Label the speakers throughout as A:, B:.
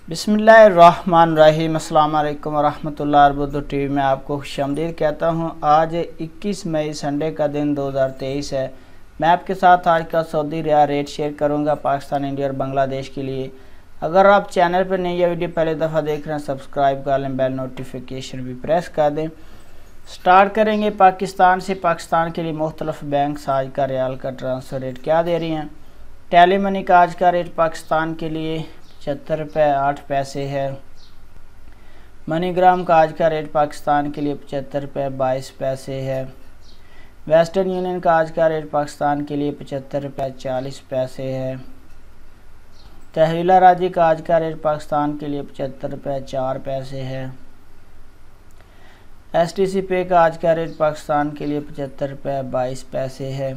A: बिस्मिल्लाहिर्रहमानिर्रहीम। अस्सलाम वालेकुम वरहमतुल्लाहि वबरकातुहू। टीवी में आपको खुशामदीद कहता हूँ। आज 21 मई संडे का दिन 2023 है। मैं आपके साथ आज का सऊदी रियाल रेट शेयर करूँगा पाकिस्तान, इंडिया और बांग्लादेश के लिए। अगर आप चैनल पर नई या वीडियो पहली दफ़ा देख रहे हैं, सब्सक्राइब कर लें, बेल नोटिफिकेशन भी प्रेस कर दें। स्टार्ट करेंगे पाकिस्तान से। पाकिस्तान के लिए मुख्तलिफ बैंक आज का रियाल का ट्रांसफ़र रेट क्या दे रही हैं। टेली मनी का आज का रेट पाकिस्तान के लिए 75 रुपये 8 पैसे है। मनीग्राम का आज का रेट पाकिस्तान के लिए 75 रुपये 22 पैसे है। वेस्टर्न यूनियन का आज का रेट पाकिस्तान के लिए 75 रुपये 40 पैसे है। तहवीला राजी का आज का रेट पाकिस्तान के लिए 75 रुपये 4 पैसे है। STC पे का आज का रेट पाकिस्तान के लिए 75 रुपये 22 पैसे है।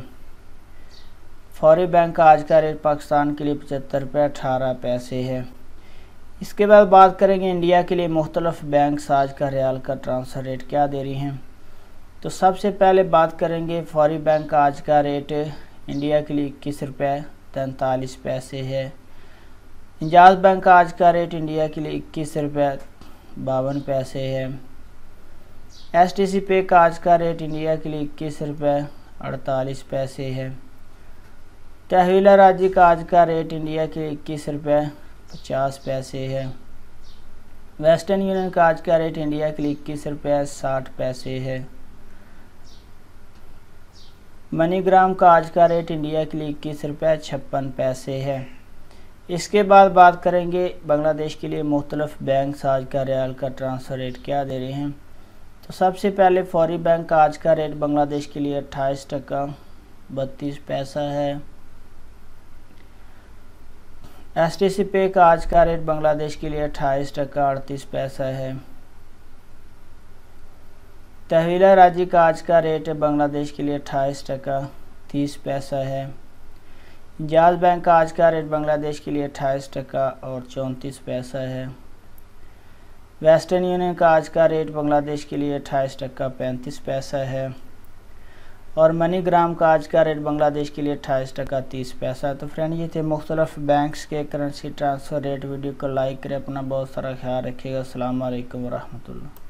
A: फौरी बैंक का आज का रेट पाकिस्तान के लिए 75 रुपये 18 पैसे है। इसके बाद बात करेंगे इंडिया के लिए मुख्तलिफ बैंक आज का रियाल का ट्रांसफ़र रेट क्या दे रही हैं। तो सबसे पहले बात करेंगे फौरी बैंक का आज का रेट इंडिया के लिए 21 रुपये 43 पैसे है। इंजाज बैंक का आज का रेट इंडिया के लिए 21 रुपये 52 पैसे है। STC पे का आज का रेट इंडिया के लिए 21 रुपये 48 पैसे है। तहवीला राजी का आज का रेट इंडिया के 21 रुपये 50 पैसे है। वेस्टर्न यूनियन का आज का रेट इंडिया के लिए 21 रुपये 60 पैसे है। मनीग्राम का आज का रेट इंडिया के लिए 21 रुपये 56 पैसे है। इसके बाद बात करेंगे बांग्लादेश के लिए मुख्तलिफ बैंक आज का रियाल का ट्रांसफ़र रेट क्या दे रहे हैं। तो सबसे पहले फौरी बैंक का आज का रेट बांग्लादेश के लिए 28 टका 32 पैसा है। STC पे का आज का रेट बांग्लादेश के लिए 28 टका 38 पैसा है। तहवीला राजी का आज का रेट बांग्लादेश के लिए 28 टका 30 पैसा है। इंजाज बैंक का आज का रेट बांग्लादेश के लिए 28 टका और 34 पैसा है। वेस्टर्न यूनियन का आज का रेट बांग्लादेश के लिए 28 टका 35 पैसा है। और मनीग्राम का आज का रेट बांग्लादेश के लिए 28 टका 30 पैसा। तो फ्रेंड, ये थे मुख्तलिफ बैंक्स के करेंसी ट्रांसफ़र रेट। वीडियो को लाइक करें, अपना बहुत सारा ख्याल रखिएगा। अस्सलाम वालेकुम वरहमतुल्लाह।